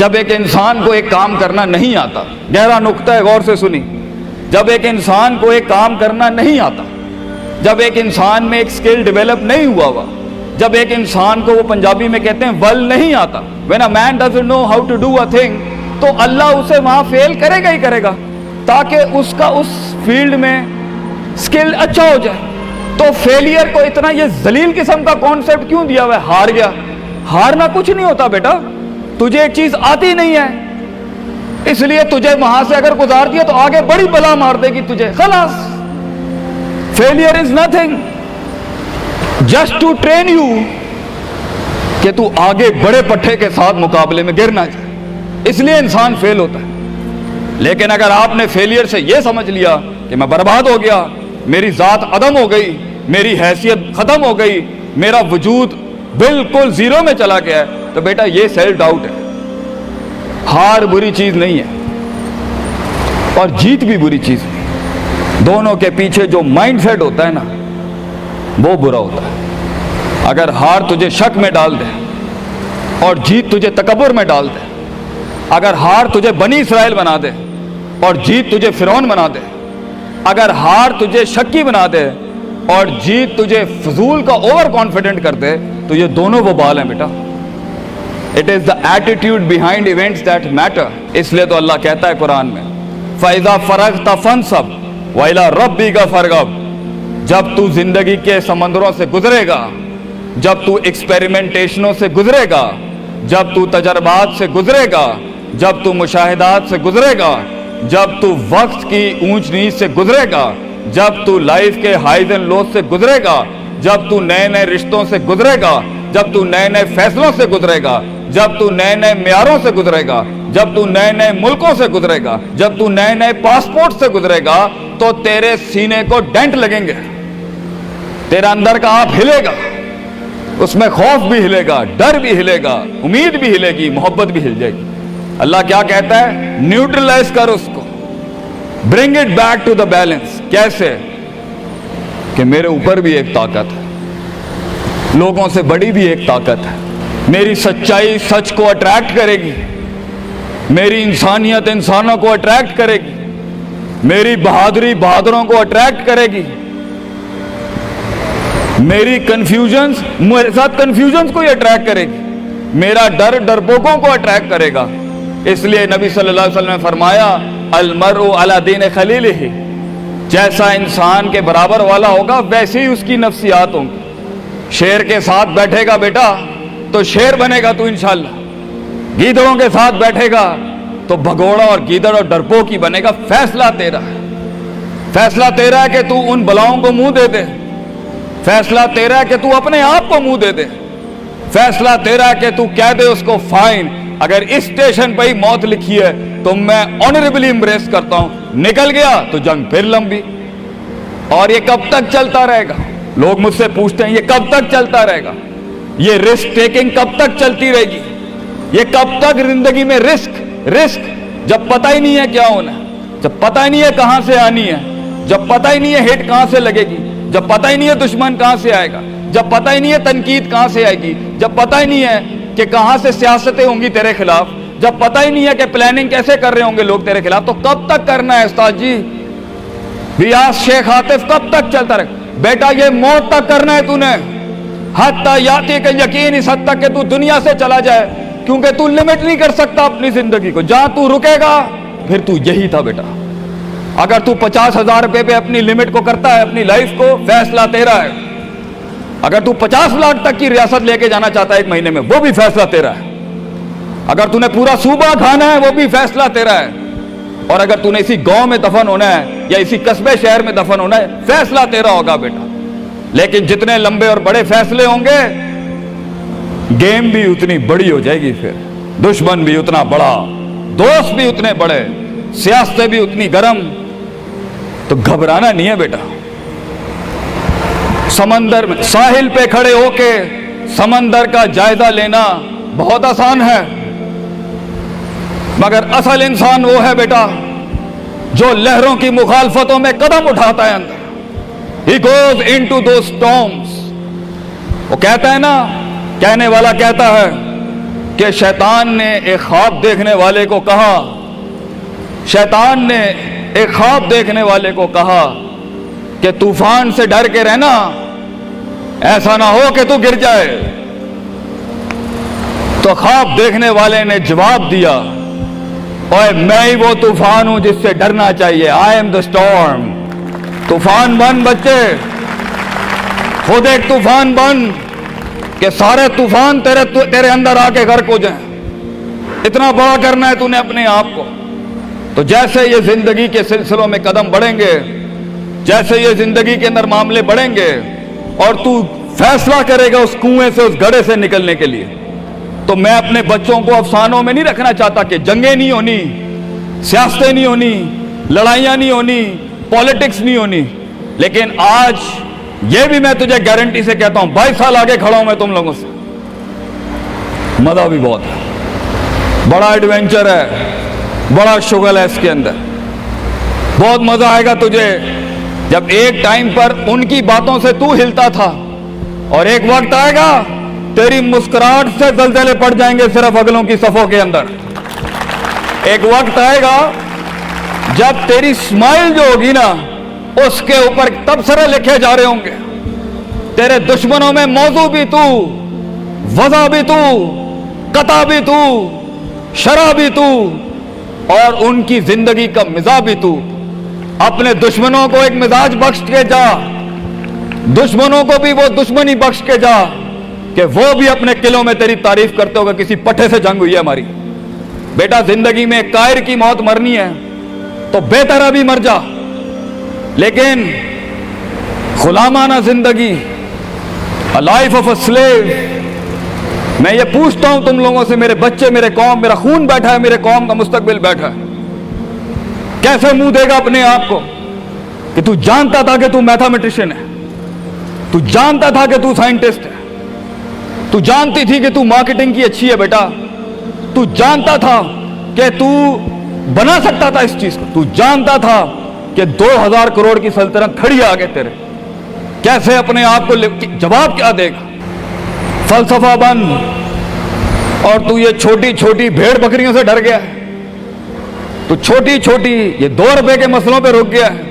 جب ایک انسان کو ایک کام کرنا نہیں آتا، گہرا نقطہ ہے، غور سے سنی، جب ایک انسان کو ایک کام کرنا نہیں آتا، جب ایک انسان میں ایک سکل ڈیولپ نہیں ہوا، جب ایک انسان کو، وہ پنجابی میں کہتے ہیں ول نہیں آتا، when a man doesn't know how to do a thing، تو اللہ اسے وہاں فیل کرے گا ہی کرے گا، تاکہ اس کا اس فیلڈ میں سکل اچھا ہو جائے۔ تو فیلئر کو اتنا یہ ذلیل قسم کا کانسیپٹ کیوں دیا ہوا ہے؟ ہار گیا، ہارنا کچھ نہیں ہوتا بیٹا، تجھے ایک چیز آتی نہیں ہے، اس لیے تجھے وہاں سے اگر گزار دیا تو آگے بڑی بلا مار دے گی تجھے، خلاص۔ Failure is nothing just to train you کہ تو آگے بڑے پٹھے کے ساتھ مقابلے میں گر نہ جائے، اس لیے انسان فیل ہوتا ہے۔ لیکن اگر آپ نے فیلئر سے یہ سمجھ لیا کہ میں برباد ہو گیا، میری ذات عدم ہو گئی، میری حیثیت ختم ہو گئی، میرا وجود بالکل زیرو میں چلا گیا ہے، تو بیٹا یہ سیلف ڈاؤٹ ہے۔ ہار بری چیز نہیں ہے اور جیت بھی بری چیز نہیں، دونوں کے پیچھے جو مائنڈ سیٹ ہوتا ہے نا وہ برا ہوتا ہے۔ اگر ہار تجھے شک میں ڈال دے اور جیت تجھے تکبر میں ڈال دے، اگر ہار تجھے بنی اسرائیل بنا دے اور جیت تجھے فرعون بنا دے، اگر ہار تجھے شکی بنا دے اور جیت تجھے فضول کا اوور کانفیڈنٹ کر دے، تو یہ دونوں وبال ہیں بیٹا۔ It is the attitude behind events that matter۔ اس لیے تو اللہ کہتا ہے قرآن میں فَإِذَا فَرَغْتَ فَانْصَبْ وَإِلَىٰ رَبِّكَ فَارْغَب۔ جب تو زندگی کے سمندروں سے گزرے گا، جب تو ایکسپیریمنٹیشنوں سے گزرے گا، جب تو تجربات سے گزرے گا، جب تو مشاہدات سے گزرے گا، جب تو وقت کی اونچ نیچ سے گزرے گا، جب تو لائف کے ہائیز اینڈ لوز سے گزرے گا، جب تو نئے نئے رشتوں سے گزرے گا، جب تو نئے نئے فیصلوں سے گزرے گا، جب تو نئے نئے معیاروں سے گزرے گا، جب تو نئے نئے ملکوں سے گزرے گا، جب تو نئے نئے پاسپورٹ سے گزرے گا، تو تیرے سینے کو ڈینٹ لگیں گے، تیرا اندر کا آپ ہلے گا، اس میں خوف بھی ہلے گا، ڈر بھی ہلے گا، امید بھی ہلے گی، محبت بھی ہل جائے گی۔ اللہ کیا کہتا ہے؟ نیوٹرلائز کر اس کو، bring it back to the balance. کیسے؟ کہ میرے اوپر بھی ایک طاقت ہے، لوگوں سے بڑی بھی ایک طاقت ہے، میری سچائی سچ کو اٹریکٹ کرے گی، میری انسانیت انسانوں کو اٹریکٹ کرے گی، میری بہادری بہادروں کو اٹریکٹ کرے گی، میری کنفیوژنز میرے ساتھ کنفیوژنز کو ہی اٹریکٹ کرے گی، میرا ڈر ڈرپوکوں کو اٹریکٹ کرے گا۔ اس لیے نبی صلی اللہ علیہ وسلم نے فرمایا المرء علی دین خلیلہ، جیسا انسان کے برابر والا ہوگا ویسے ہی اس کی نفسیات ہوں گی۔ شیر کے ساتھ بیٹھے گا بیٹا تو شیر بنے گا تو انشاءاللہ، گیدڑوں کے ساتھ بیٹھے گا تو بھگوڑا اور گیدڑ اور ڈرپوک ہی بنے گا۔ فیصلہ تیرا ہے، فیصلہ تیرا ہے کہ تو ان بلاؤں کو منہ دے دے، فیصلہ تیرا ہے کہ تو اپنے آپ کو منہ دے دے، فیصلہ تیرا ہے کہ تو کہہ دے اس کو فائن، اگر اس اسٹیشن پہ ہی موت لکھی ہے تو میں آنریبلی امبریس کرتا ہوں، نکل گیا تو جنگ پھر لمبی۔ اور یہ کب تک چلتا رہے گا؟ لوگ مجھ سے پوچھتے ہیں یہ کب تک چلتا رہے گا، یہ رسک ٹیکنگ کب تک چلتی رہے گی، یہ کب تک زندگی میں رسک جب پتہ ہی نہیں ہے کیا ہونا ہے، جب پتہ ہی نہیں ہے کہاں سے آنی ہے، جب پتہ ہی نہیں ہے ہٹ کہاں سے لگے گی، جب پتہ ہی نہیں ہے دشمن کہاں سے آئے گا، جب پتہ ہی نہیں ہے تنقید کہاں سے آئے گی، جب پتہ ہی نہیں ہے کہ کہاں سے سیاستیں ہوں گی تیرے خلاف، جب پتہ ہی نہیں ہے کہ پلاننگ کیسے کر رہے ہوں گے لوگ تیرے خلاف، تو کب تک کرنا ہے استاد جی؟ ریاض شیخ عاطف کب تک چلتا رہے؟ بیٹا یہ موت تک کرنا ہے تو نے، حتی یاتی کا یقین، اس حد تک کہ تو دنیا سے چلا جائے، کیونکہ تو لمٹ نہیں کر سکتا اپنی زندگی کو، جہاں تو رکے گا پھر تو یہی تھا بیٹا۔ اگر تو 50,000 روپے پہ اپنی لمٹ کو کرتا ہے اپنی لائف کو، فیصلہ تیرا ہے۔ اگر تو 50 لاکھ تک کی ریاست لے کے جانا چاہتا ہے ایک مہینے میں، وہ بھی فیصلہ تیرا ہے۔ اگر تو نے پورا صوبہ کھانا ہے، وہ بھی فیصلہ تیرا ہے۔ اور اگر تو نے اسی گاؤں میں دفن ہونا ہے یا اسی قصبے شہر میں دفن ہونا ہے، فیصلہ تیرا ہوگا بیٹا۔ لیکن جتنے لمبے اور بڑے فیصلے ہوں گے، گیم بھی اتنی بڑی ہو جائے گی، پھر دشمن بھی اتنا بڑا، دوست بھی اتنے بڑے، سیاستیں بھی اتنی گرم، تو گھبرانا نہیں ہے بیٹا۔ سمندر میں ساحل پہ کھڑے ہو کے سمندر کا جائزہ لینا بہت آسان ہے، مگر اصل انسان وہ ہے بیٹا جو لہروں کی مخالفتوں میں قدم اٹھاتا ہے اندر۔ He goes into those storms۔ وہ کہتا ہے نا، کہنے والا کہتا ہے کہ شیطان نے ایک خواب دیکھنے والے کو کہا، شیطان نے ایک خواب دیکھنے والے کو کہا کہ طوفان سے ڈر کے رہنا، ایسا نہ ہو کہ تو گر جائے۔ تو خواب دیکھنے والے نے جواب دیا، اوے میں ہی وہ طوفان ہوں جس سے ڈرنا چاہیے، آئی ایم دا اسٹارم۔ طوفان بن بچے، خود ایک طوفان بن کہ سارے طوفان تیرے اندر آ کے غرق ہو جائیں۔ اتنا بڑا کرنا ہے تو نے اپنے آپ کو۔ تو جیسے یہ زندگی کے سلسلوں میں قدم بڑھیں گے، جیسے یہ زندگی کے اندر معاملے بڑھیں گے اور تو فیصلہ کرے گا اس کنویں سے، اس گڑھے سے نکلنے کے لیے، تو میں اپنے بچوں کو افسانوں میں نہیں رکھنا چاہتا کہ جنگیں نہیں ہونی، سیاستیں نہیں ہونی، لڑائیاں نہیں ہونی، پالیٹکس نہیں ہونی، لیکن آج یہ بھی میں تجھے گارنٹی سے کہتا ہوں 22 سال آگے کھڑا ہوں میں تم لوگوں سے، مزہ بھی بہت ہے، بڑا ایڈونچر ہے، بڑا شغل ہے اس کے اندر، بہت مزہ آئے گا تجھے جب ایک ٹائم پر ان کی باتوں سے تو ہلتا تھا اور ایک وقت آئے گا تیری مسکراہٹ سے زلزلے پڑ جائیں گے صرف اگلوں کی صفوں کے اندر۔ ایک وقت آئے گا جب تیری اسمائل جو ہوگی نا اس کے اوپر تبصرے لکھے جا رہے ہوں گے، تیرے دشمنوں میں موضوع بھی تو، وضع بھی تو، قطع بھی تو، شرح بھی تو، اور ان کی زندگی کا مزاج بھی تو۔ اپنے دشمنوں کو ایک مزاج بخش کے جا، دشمنوں کو بھی وہ دشمنی بخش کے جا کہ وہ بھی اپنے قلعوں میں تیری تعریف کرتے ہوگا کسی پٹھے سے جنگ ہوئی ہے ہماری۔ بیٹا زندگی میں کائر کی موت مرنی ہے تو بہتر ابھی مر جا، لیکن غلامانہ زندگی، a life of a slave، میں یہ پوچھتا ہوں تم لوگوں سے، میرے بچے، میرے قوم، میرا خون بیٹھا ہے، میرے قوم کا مستقبل بیٹھا ہے، کیسے منہ دے گا اپنے آپ کو کہ تو جانتا تھا کہ تو میتھمیٹیشین ہے، تو جانتا تھا کہ تو سائنٹسٹ ہے، تو جانتی تھی کہ تو مارکیٹنگ کی اچھی ہے بیٹا، تو جانتا تھا کہ تو بنا سکتا تھا اس چیز کو، تو جانتا تھا کہ 2000 کروڑ کی سلطنت کھڑی ہے آگے تیرے، کیسے اپنے آپ کو جواب کیا دے گا؟ فلسفہ بن، اور تو یہ چھوٹی چھوٹی بھیڑ بکریوں سے ڈر گیا ہے، تو چھوٹی چھوٹی یہ 2 روپے کے مسئلوں پہ رک گیا ہے۔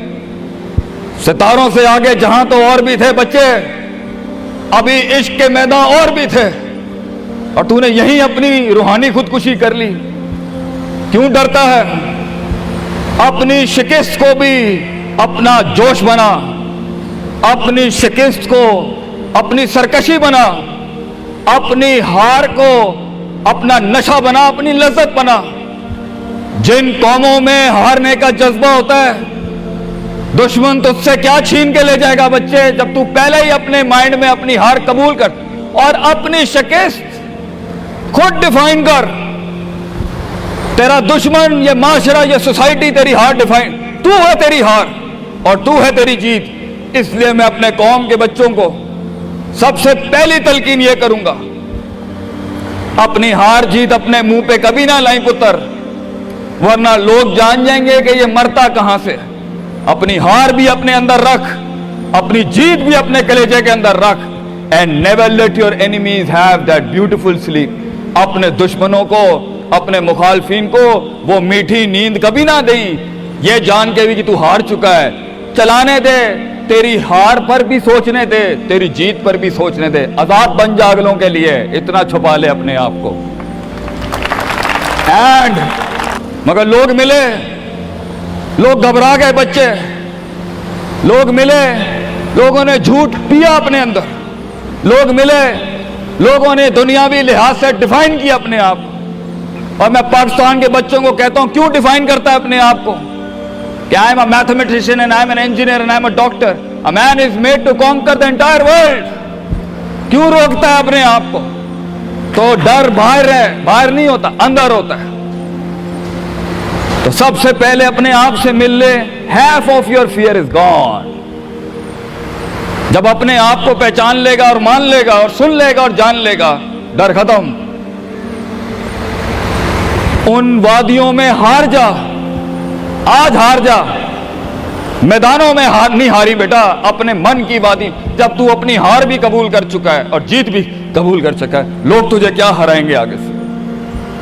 ستاروں سے آگے جہاں تو اور بھی تھے بچے، ابھی عشق کے میدان اور بھی تھے، اور تو نے یہیں اپنی روحانی خودکشی کر لی۔ کیوں ڈرتا ہے؟ اپنی شکست کو بھی اپنا جوش بنا، اپنی شکست کو اپنی سرکشی بنا، اپنی ہار کو اپنا نشہ بنا، اپنی لذت بنا۔ جن قوموں میں ہارنے کا جذبہ ہوتا ہے، دشمن تجھ سے کیا چھین کے لے جائے گا بچے، جب تو پہلے ہی اپنے مائنڈ میں اپنی ہار قبول کر اور اپنی شکست خود ڈیفائن کر۔ تیرا دشمن، یہ معاشرہ، یہ سوسائٹی تیری ہار ڈیفائن، تو ہے تیری ہار اور تو ہے تیری جیت۔ اس لیے میں اپنے قوم کے بچوں کو سب سے پہلی تلقین یہ کروں گا، اپنی ہار جیت اپنے منہ پہ کبھی نہ لائیں پتر، ورنہ لوگ جان جائیں گے کہ یہ مرتا کہاں سے۔ اپنی ہار بھی اپنے اندر رکھ، اپنی جیت بھی اپنے کلیجے کے اندر رکھ، and never let your enemies have that beautiful sleep۔ اپنے دشمنوں کو، اپنے مخالفین کو وہ میٹھی نیند کبھی نہ دیں، یہ جان کے بھی کہ تو ہار چکا ہے۔ چلانے دے، تیری ہار پر بھی سوچنے دے، تیری جیت پر بھی سوچنے دے۔ آزاد بن جا اگلوں کے لیے، اتنا چھپا لے اپنے آپ کو۔ اینڈ مگر لوگ ملے، لوگ گھبرا گئے بچے، لوگ ملے، لوگوں نے جھوٹ پیا اپنے اندر، لوگ ملے، لوگوں نے دنیاوی لحاظ سے ڈیفائن کیا اپنے آپ کو۔ اور میں پاکستان کے بچوں کو کہتا ہوں، کیوں ڈیفائن کرتا ہے اپنے آپ کو کہ I am a mathematician and I am an engineer and I am a doctor. A man is made to conquer the entire world۔ کیوں روکتا ہے اپنے آپ کو؟ تو ڈر باہر ہے، باہر نہیں ہوتا، اندر ہوتا ہے۔ تو سب سے پہلے اپنے آپ سے مل لے، half of your fear is gone۔ جب اپنے آپ کو پہچان لے گا اور مان لے گا اور سن لے گا اور جان لے گا، ڈر ختم۔ ان وادیوں میں ہار جا، آج ہار جا، میدانوں میں ہار نہیں ہاری بیٹا، اپنے من کی وادی۔ جب تو اپنی ہار بھی قبول کر چکا ہے اور جیت بھی قبول کر چکا ہے، لوگ تجھے کیا ہرائیں گے آگے سے؟